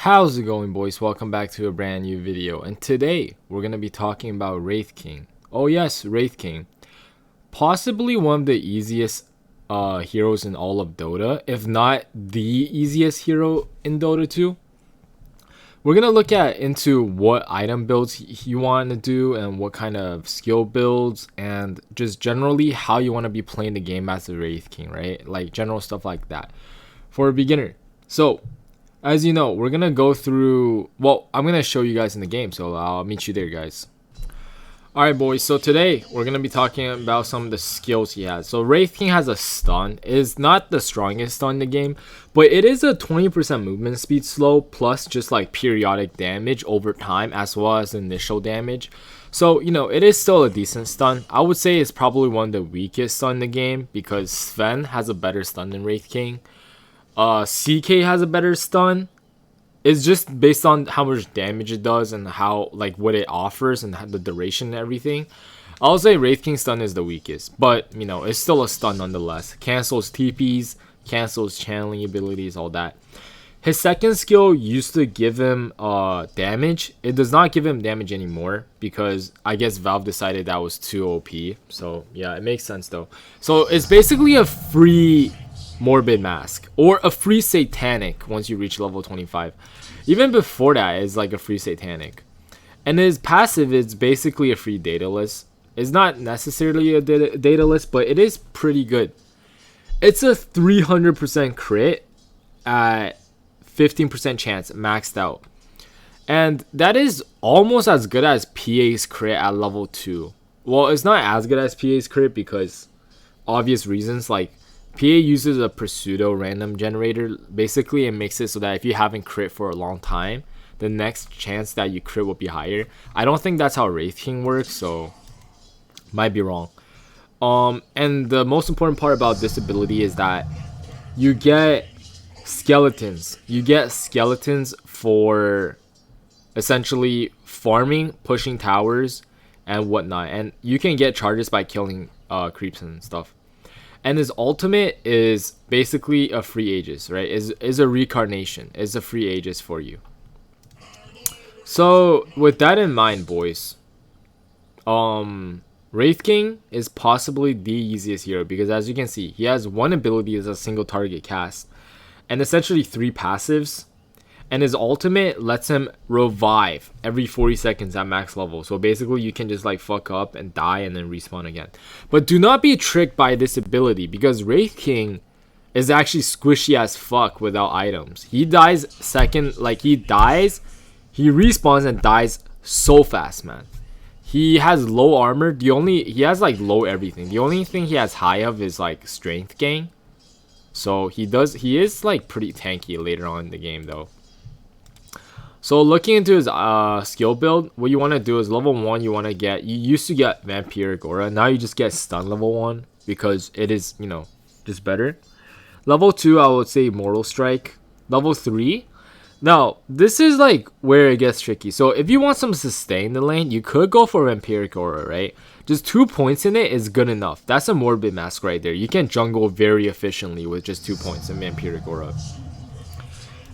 How's it going, boys? Welcome back to a brand new video, and today we're going to be talking about Wraith King. Oh yes, Wraith King. Possibly one of the easiest heroes in all of Dota, if not the easiest hero in Dota 2. We're going to look into what item builds you want to do and what kind of skill builds and just generally how you want to be playing the game as the Wraith King, right? Like general stuff like that for a beginner. So as you know, we're gonna go through, well, I'm gonna show you guys in the game, so I'll meet you there, guys. Alright, boys, so today we're gonna be talking about some of the skills he has. So Wraith King has a stun. It is not the strongest stun in the game, but it is a 20% movement speed slow plus just like periodic damage over time as well as initial damage. So, you know, it is still a decent stun. I would say it's probably one of the weakest stun in the game because Sven has a better stun than Wraith King. CK has a better stun. It's just based on how much damage it does and how, like, what it offers and the duration and everything. I'll say Wraith King stun is the weakest, but you know, it's still a stun nonetheless. Cancels TPs, cancels channeling abilities, all that. His second skill used to give him damage. It does not give him damage anymore because I guess Valve decided that was too OP. So yeah, it makes sense though. So it's basically a free Morbid Mask or a free Satanic once you reach level 25. Even before that, it's like a free Satanic. And his passive is basically a free Daedalus. It's not necessarily a Daedalus, but it is pretty good. It's a 300% crit at 15% chance maxed out. And that is almost as good as PA's crit at level 2. Well, it's not as good as PA's crit because obvious reasons, like PA uses a pseudo random generator. Basically, it makes it so that if you haven't crit for a long time, the next chance that you crit will be higher. I don't think that's how Wraith King works, so might be wrong. And the most important part about this ability is that you get skeletons. You get skeletons for essentially farming, pushing towers, and whatnot. And you can get charges by killing creeps and stuff. And his ultimate is basically a free Aegis, right? Is a reincarnation. Is a free Aegis for you. So with that in mind, boys, Wraith King is possibly the easiest hero because as you can see, he has one ability as a single target cast and essentially 3 passives. And his ultimate lets him revive every 40 seconds at max level. So basically you can just like fuck up and die and then respawn again. But do not be tricked by this ability because Wraith King is actually squishy as fuck without items. He dies second, like he respawns and dies so fast, man. He has low armor. He has like low everything. The only thing he has high of is like strength gain. So he is like pretty tanky later on in the game though. So looking into his skill build, what you want to do is level 1 you used to get Vampiric Aura. Now you just get stun level 1 because it is, you know, just better. Level 2 I would say Immortal Strike. Level 3. Now this is like where it gets tricky. So if you want some sustain in the lane, you could go for Vampiric Aura, right? Just 2 points in it is good enough. That's a Morbid Mask right there. You can jungle very efficiently with just 2 points in Vampiric Aura.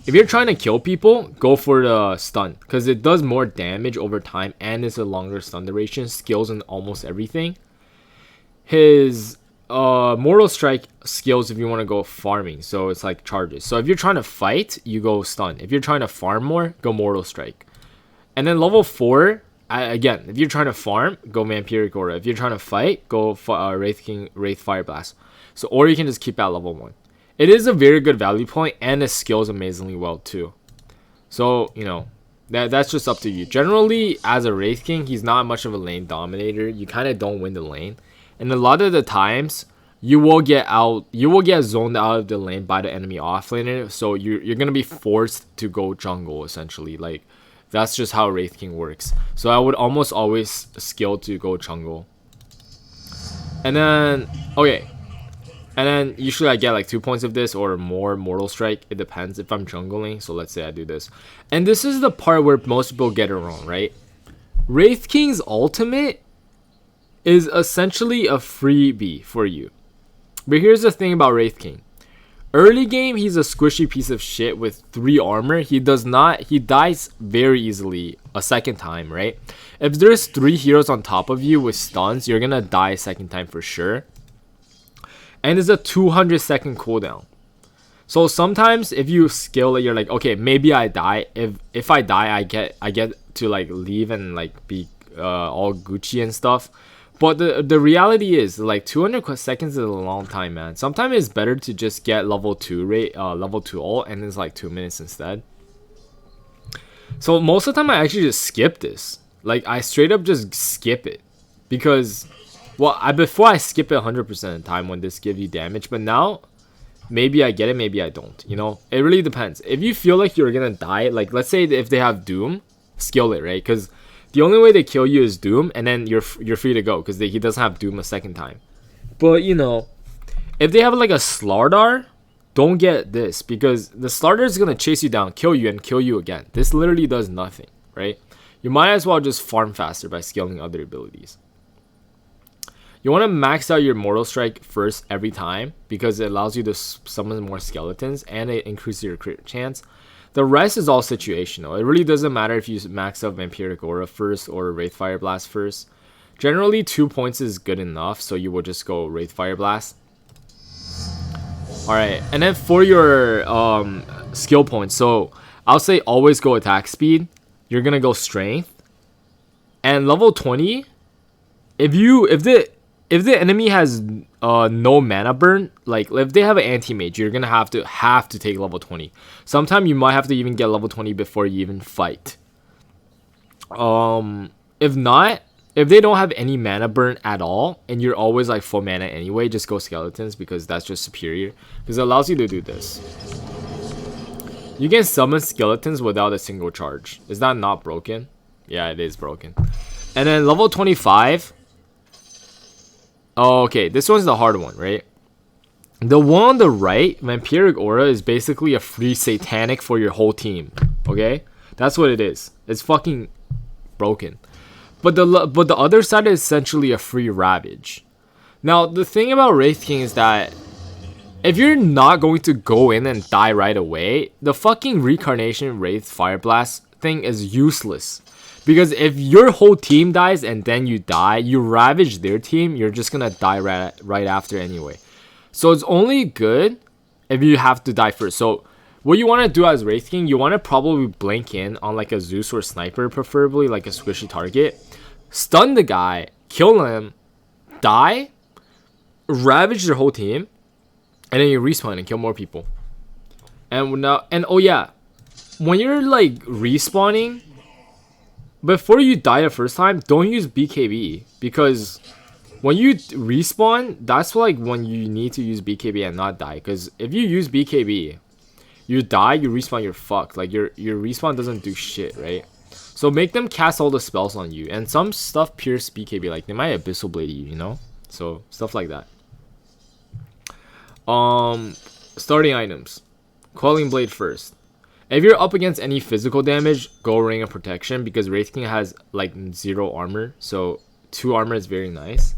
If you're trying to kill people, go for the stun because it does more damage over time and it's a longer stun duration, skills and almost everything. His Mortal Strike skills if you want to go farming, so it's like charges. So if you're trying to fight, you go stun. If you're trying to farm more, go Mortal Strike. And then level 4, again, if you're trying to farm, go Vampiric Aura. If you're trying to fight, go Wraith King, Wraith Fire Blast. So or you can just keep at level 1. It is a very good value point and it scales amazingly well too. So, you know, that's just up to you. Generally, as a Wraith King, he's not much of a lane dominator. You kind of don't win the lane. And a lot of the times, you will get zoned out of the lane by the enemy offlaner. So you're going to be forced to go jungle essentially. Like, that's just how Wraith King works. So I would almost always skill to go jungle. And then, okay. And then usually I get like 2 points of this or more Mortal Strike. It depends if I'm jungling. So let's say I do this. And this is the part where most people get it wrong, right? Wraith King's ultimate is essentially a freebie for you. But here's the thing about Wraith King. Early game, he's a squishy piece of shit with 3 armor. He dies very easily a second time, right? If there's 3 heroes on top of you with stuns, you're gonna die a second time for sure. And it's a 200-second cooldown. So sometimes if you skill it, you're like, okay, maybe I die. If I die, I get to like leave and like be all Gucci and stuff. But the reality is, like, 200 seconds is a long time, man. Sometimes it's better to just get level 2 level 2 ult, and it's like 2 minutes instead. So most of the time I actually just skip this. Like, I straight up just skip it. Because, well, before I skip it 100% of the time when this gives you damage. But now, maybe I get it, maybe I don't. You know, it really depends. If you feel like you're gonna die, like, let's say if they have Doom, skill it, right? Because the only way they kill you is Doom, and then you're free to go because he doesn't have Doom a second time. But, you know, if they have like a Slardar, don't get this, because the Slardar is gonna chase you down, kill you, and kill you again. This literally does nothing, right? You might as well just farm faster by scaling other abilities. You want to max out your Mortal Strike first every time because it allows you to summon more skeletons and it increases your crit chance. The rest is all situational. It really doesn't matter if you max out Vampiric Aura first or Wraith Fire Blast first. Generally, 2 points is good enough, so you will just go Wraith Fire Blast. Alright, and then for your skill points, so I'll say always go attack speed. You're gonna go strength. And level 20, if the enemy has no mana burn, like if they have an anti-mage, you're gonna have to take level 20. Sometimes you might have to even get level 20 before you even fight. If not, if they don't have any mana burn at all and you're always like full mana anyway, just go skeletons because that's just superior, because it allows you to do this. You can summon skeletons without a single charge. Is that not broken? Yeah, it is broken. And then level 25. Oh, okay, this one's the hard one, right? The one on the right, Vampiric Aura, is basically a free satanic for your whole team. Okay, that's what it is. It's fucking broken. But the other side is essentially a free Ravage. Now the thing about Wraith King is that if you're not going to go in and die right away, the fucking Reincarnation Wraith Fire Blast thing is useless. Because if your whole team dies and then you die, you ravage their team, you're just gonna die right after anyway. So it's only good if you have to die first. So what you want to do as Wraith King, you want to probably blink in on like a Zeus or Sniper, preferably like a squishy target. Stun the guy, kill him, die, ravage their whole team, and then you respawn and kill more people. And now, and oh yeah, when you're like respawning, before you die the first time, don't use BKB, because when you respawn, that's like when you need to use BKB and not die. Because if you use BKB, you die, you respawn, you're fucked. Like your respawn doesn't do shit, right? So make them cast all the spells on you, and some stuff pierce BKB, like they might Abyssal Blade you, you know? So stuff like that. Starting items. Quelling Blade first. If you're up against any physical damage, go Ring of Protection, because Wraith King has like 0 armor, so 2 armor is very nice.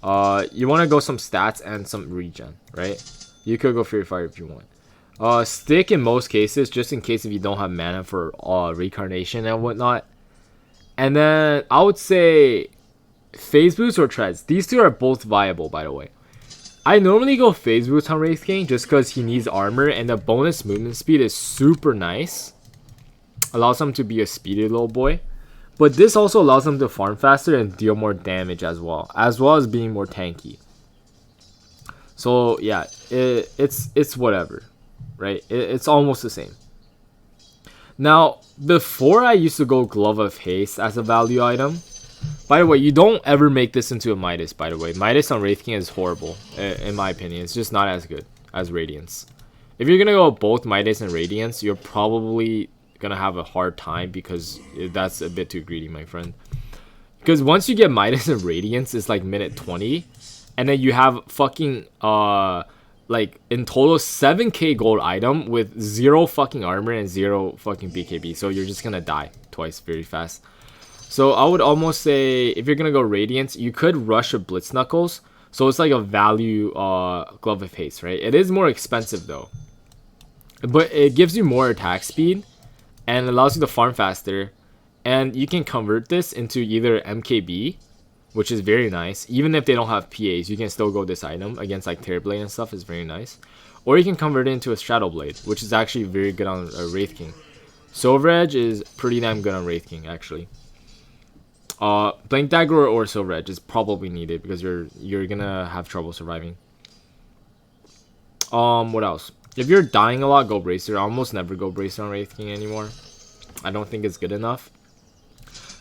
You want to go some stats and some regen, right? You could go Fury Fire if you want. Stick in most cases, just in case if you don't have mana for Reincarnation and whatnot. And then I would say Phase Boost or Treads. These two are both viable, by the way. I normally go Phase Boost on Wraith King just because he needs armor, and the bonus movement speed is super nice. Allows him to be a speedy little boy. But this also allows him to farm faster and deal more damage as well as being more tanky. So yeah, it's whatever, right? It's almost the same. Now, before I used to go Glove of Haste as a value item. By the way, you don't ever make this into a Midas, by the way. Midas on Wraith King is horrible, in my opinion. It's just not as good as Radiance. If you're going to go both Midas and Radiance, you're probably going to have a hard time, because that's a bit too greedy, my friend. Because once you get Midas and Radiance, it's like minute 20. And then you have fucking, like, in total, 7k gold item with 0 fucking armor and 0 fucking BKB. So you're just going to die twice very fast. So I would almost say, if you're going to go Radiance, you could rush a Blitz Knuckles. So it's like a value glove of haste, right? It is more expensive though, but it gives you more attack speed and allows you to farm faster. And you can convert this into either MKB, which is very nice. Even if they don't have PAs, you can still go this item against like Terrorblade and stuff. Is very nice. Or you can convert it into a Shadow Blade, which is actually very good on Wraith King. Silver Edge is pretty damn good on Wraith King actually. Blank Dagger or Silver Edge is probably needed because you're gonna have trouble surviving. What else? If you're dying a lot, go Bracer. I almost never go Bracer on Wraith King anymore. I don't think it's good enough.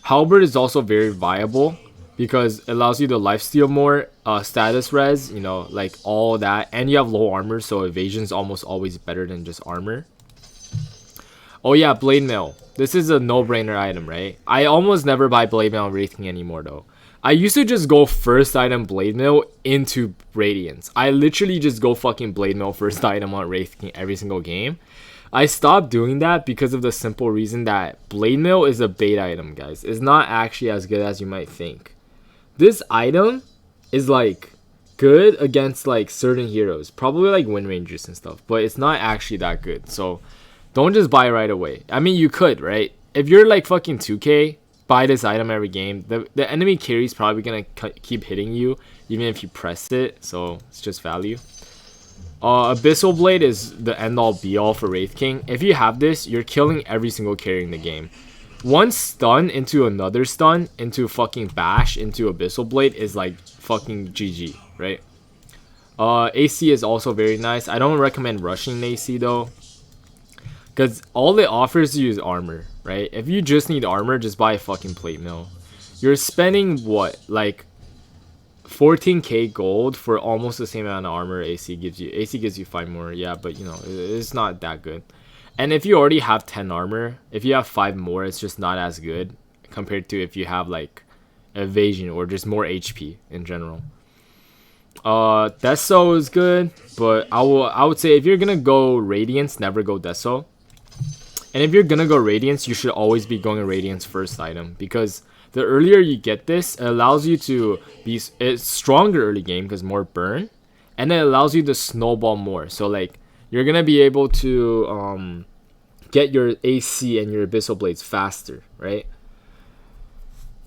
Halberd is also very viable because it allows you to lifesteal more, status res, you know, like all that, and you have low armor, so evasion is almost always better than just armor. Oh yeah, Blade Mail. This is a no-brainer item, right? I almost never buy Blade Mail on Wraith King anymore though. I used to just go first item Blade Mail into Radiance. I literally just go fucking Blade Mail first item on Wraith King every single game. I stopped doing that because of the simple reason that Blade Mail is a bait item, guys. It's not actually as good as you might think. This item is like good against like certain heroes, probably like Wind Rangers and stuff, but it's not actually that good. So don't just buy it right away. I mean, you could, right? If you're like fucking 2K, buy this item every game. The enemy carry is probably gonna keep hitting you even if you press it, so it's just value. Abyssal Blade is the end-all be-all for Wraith King. If you have this, you're killing every single carry in the game. One stun into another stun into fucking bash into Abyssal Blade is like fucking GG, right? AC is also very nice. I don't recommend rushing AC though, because all it offers you is armor, right? If you just need armor, just buy a fucking plate mill. You're spending what, like 14k gold for almost the same amount of armor AC gives you. AC gives you 5 more, yeah, but you know, it's not that good. And if you already have 10 armor, if you have 5 more, it's just not as good compared to if you have like evasion or just more HP in general. Deso is good, but I would say if you're gonna go Radiance, never go Deso. And if you're gonna go Radiance, you should always be going Radiance first item, because the earlier you get this, it allows you to be stronger early game because more burn, and it allows you to snowball more. So like you're gonna be able to get your AC and your Abyssal Blades faster, right?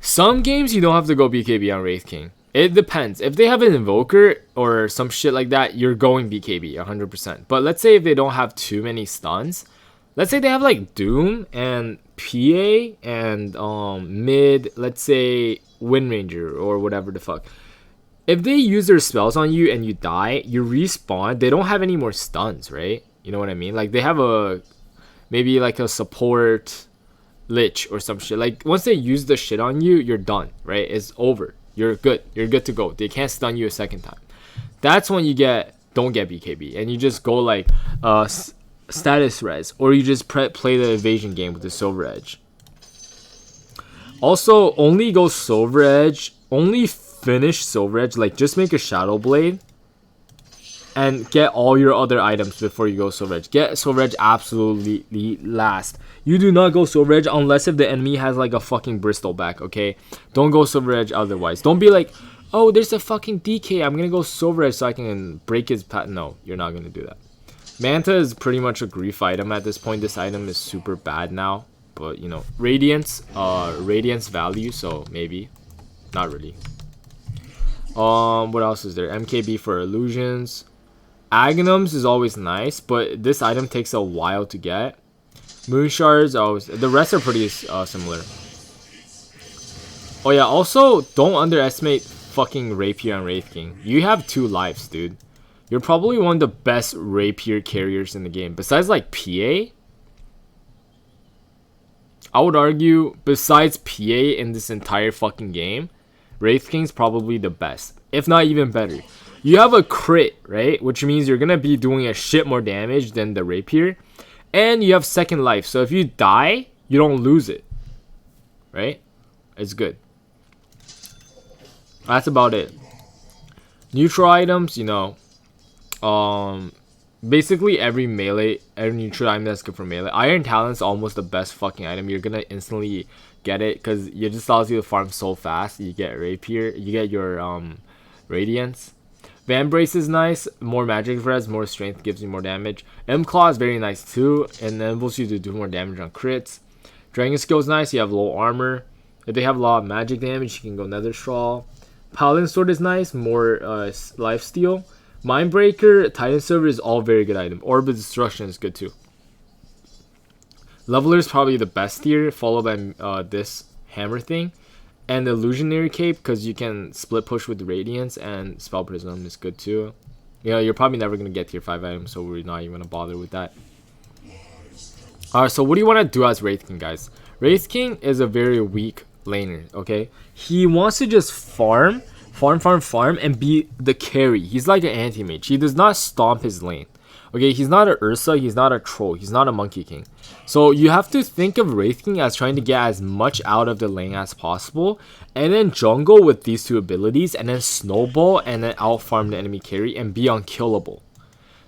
Some games you don't have to go BKB on Wraith King. It depends. If they have an Invoker or some shit like that, you're going BKB 100%. But let's say if they don't have too many stuns, let's say they have like Doom and PA and mid, let's say Wind Ranger or whatever the fuck. If they use their spells on you and you die, you respawn, they don't have any more stuns, right? You know what I mean? Like they have maybe like a support Lich or some shit. Like once they use the shit on you, you're done, right? It's over. You're good. You're good to go. They can't stun you a second time. That's when you don't get BKB and you just go like status res, or you just play the evasion game with the Silver Edge. Also, only go Silver Edge, only finish Silver Edge, like just make a Shadow Blade and get all your other items before you go Silver Edge. Get Silver Edge absolutely last. You do not go Silver Edge unless if the enemy has like a fucking Bristol back, okay? Don't go Silver Edge otherwise. Don't be like, oh, there's a fucking DK, I'm gonna go Silver Edge so I can break his path. No, you're not gonna do that. Manta is pretty much a grief item at this point. This item is super bad now, but you know, Radiance value, so maybe, not really. What else is there? MKB for illusions. Agonums is always nice, but this item takes a while to get. Moon shards, the rest are pretty similar. Oh yeah, also don't underestimate fucking Rapier and Wraith King. You have 2 lives, dude. You're probably one of the best Rapier carriers in the game. Besides like PA, I would argue besides PA in this entire fucking game, Wraith King's probably the best, if not even better. You have a crit, right? Which means you're gonna be doing a shit more damage than the Rapier. And you have second life, so if you die, you don't lose it. Right? It's good. That's about it. Neutral items, you know, basically every neutral item that's good for melee. Iron Talon's almost the best fucking item. You're gonna instantly get it because it just allows you to farm so fast. You get Rapier, you get your Radiance, Van Brace is nice. More magic res, more strength gives you more damage. M Claw is very nice too, and enables you to do more damage on crits. Dragon Skill is nice. You have low armor. If they have a lot of magic damage, you can go Nether Straw. Paladin Sword is nice. More lifesteal. Mindbreaker, Titan Silver is all very good item. Orb of Destruction is good too. Leveler is probably the best tier, followed by this hammer thing. And the Illusionary Cape, because you can split push with Radiance, and Spell Prism is good too. Yeah, you're probably never going to get tier 5 items, so we're not even going to bother with that. Alright, so what do you want to do as Wraith King, guys? Wraith King is a very weak laner, okay? He wants to just farm, and be the carry. He's like an anti-mage. He does not stomp his lane. Okay, he's not a Ursa, he's not a troll, he's not a Monkey King. So you have to think of Wraith King as trying to get as much out of the lane as possible, and then jungle with these two abilities, and then snowball, and then out farm the enemy carry, and be unkillable.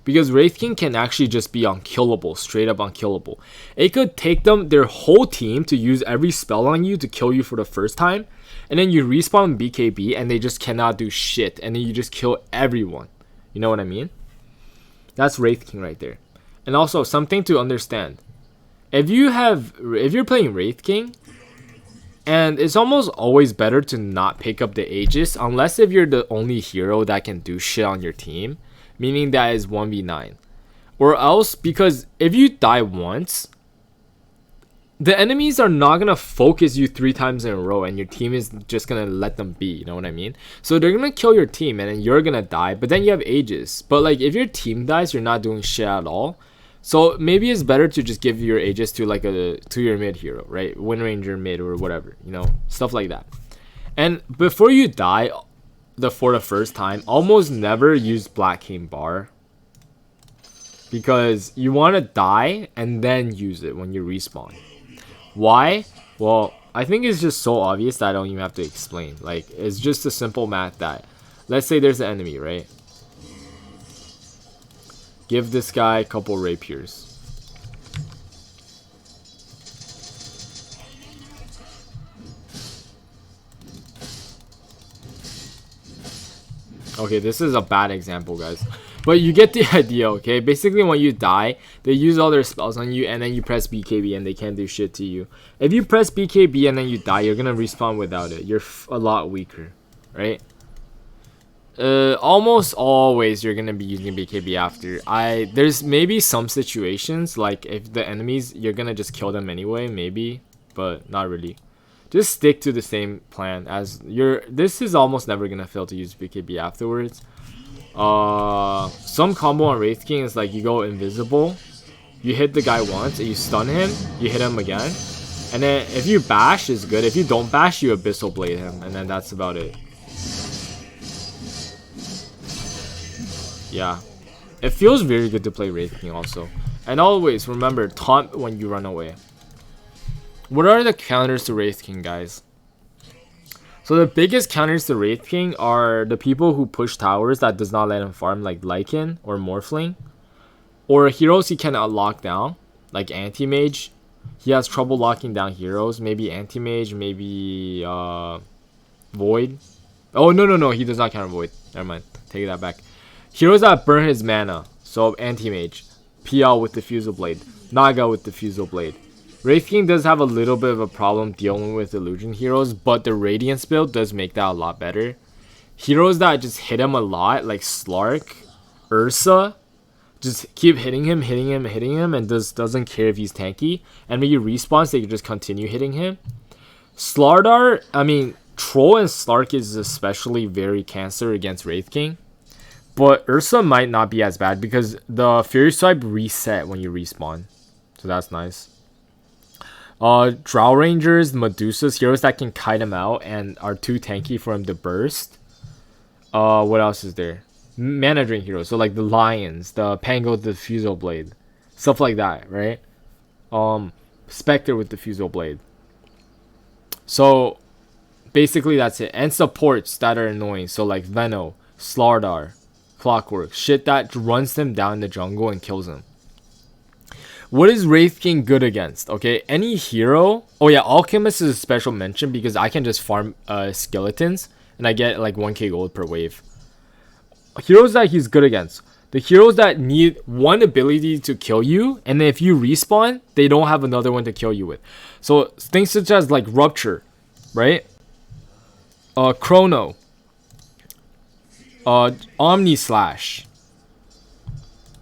Because Wraith King can actually just be unkillable, straight up unkillable. It could take them, their whole team, to use every spell on you to kill you for the first time, and then you respawn BKB, and they just cannot do shit, and then you just kill everyone. You know what I mean? That's Wraith King right there. And also, something to understand. If you're playing Wraith King, and it's almost always better to not pick up the Aegis, unless if you're the only hero that can do shit on your team, meaning that is 1v9. Or else, because if you die once, the enemies are not going to focus you 3 times in a row, and your team is just going to let them be, you know what I mean? So they're going to kill your team, and then you're going to die, but then you have Aegis. But like, if your team dies, you're not doing shit at all. So maybe it's better to just give your Aegis to like to your mid hero, right? Wind Ranger mid or whatever, you know, stuff like that. And before you die for the first time, almost never use Black King Bar, because you want to die and then use it when you respawn. Why? Well, I think it's just so obvious that I don't even have to explain. Like, it's just a simple math that, let's say there's an enemy, right? Give this guy a couple rapiers. Okay, this is a bad example, guys. But you get the idea, okay? Basically, when you die, they use all their spells on you, and then you press BKB, and they can't do shit to you. If you press BKB and then you die, you're gonna respawn without it. You're a lot weaker, right? Almost always you're gonna be using BKB after. There's maybe some situations, like if the enemies, you're gonna just kill them anyway, maybe, but not really. Just stick to the same plan as this is almost never gonna fail to use BKB afterwards. Some combo on Wraith King is like you go invisible, you hit the guy once and you stun him, you hit him again, and then if you bash is good. If you don't bash, you Abyssal Blade him, and then that's about it. Yeah, it feels very good to play Wraith King also. And always remember, taunt when you run away. What are the counters to Wraith King, guys? So the biggest counters to Wraith King are the people who push towers that does not let him farm, like Lycan or Morphling. Or heroes he cannot lock down, like Anti-Mage. He has trouble locking down heroes. Maybe Anti-Mage, maybe Void. Oh, no, he does not counter Void. Never mind, take that back. Heroes that burn his mana. So Anti-Mage, PL with Diffusal Blade, Naga with Diffusal Blade. Wraith King does have a little bit of a problem dealing with illusion heroes, but the Radiance build does make that a lot better. Heroes that just hit him a lot, like Slark, Ursa, just keep hitting him, and doesn't care if he's tanky. And when you respawn, they can just continue hitting him. Slardar, I mean, Troll and Slark is especially very cancer against Wraith King. But Ursa might not be as bad because the Fury Swipe reset when you respawn. So that's nice. Drow Rangers, Medusas, heroes that can kite him out and are too tanky for him to burst. What else is there? Mana Drain heroes, so like the Lions, the Pango with the Diffusal Blade. Stuff like that, right? Spectre with the Diffusal Blade. So, basically that's it. And supports that are annoying, so like Veno, Slardar, Clockwork. Shit that runs them down in the jungle and kills them. What is Wraith King good against? Okay, any hero. Oh yeah, Alchemist is a special mention because I can just farm skeletons and I get like 1k gold per wave. heroes that he's good against. The heroes that need one ability to kill you, and then if you respawn, they don't have another one to kill you with. So things such as like Rupture, right? Chrono, Omni Slash,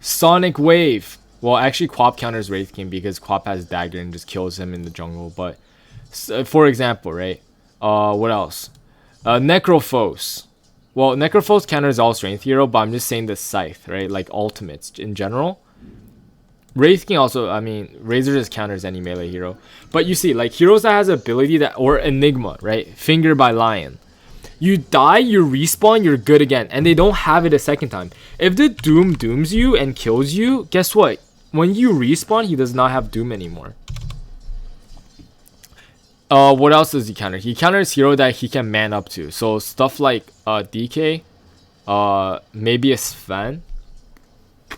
Sonic Wave. Well, actually, Quap counters Wraith King because Quap has Dagger and just kills him in the jungle. But for example, right? What else? Necrophos. Well, Necrophos counters all strength hero, but I'm just saying the Scythe, right? Like ultimates in general. Wraith King also, I mean, Razor just counters any melee hero. But you see, like heroes that has ability that, or Enigma, right? Finger by Lion. You die, you respawn, you're good again. And they don't have it a second time. If the Doom dooms you and kills you, guess what? When you respawn, he does not have Doom anymore. What else does he counter? He counters hero that he can man up to. So stuff like DK, maybe a Sven,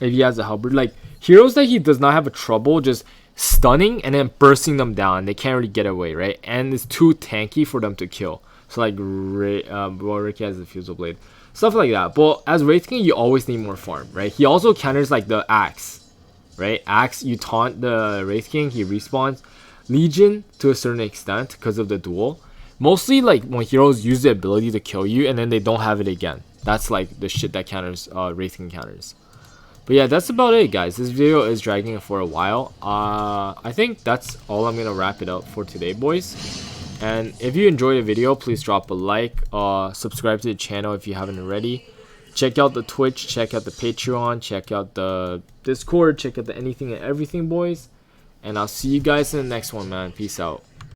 if he has a halberd. Like heroes that he does not have a trouble just stunning and then bursting them down. They can't really get away, right? And it's too tanky for them to kill. So like Ricky has the Fusel Blade, stuff like that. But as Wraith King, you always need more farm, right? He also counters like the Axe, right? Axe, you taunt the Wraith King, he respawns. Legion to a certain extent because of the duel. Mostly like when heroes use the ability to kill you and then they don't have it again. That's like the shit that counters Wraith King counters. But yeah, that's about it, guys. This video is dragging for a while. I think that's all. I'm gonna wrap it up for today, boys. And if you enjoyed the video, please drop a like, subscribe to the channel if you haven't already. Check out the Twitch, check out the Patreon, check out the Discord, check out the anything and everything, boys. And I'll see you guys in the next one, man. Peace out.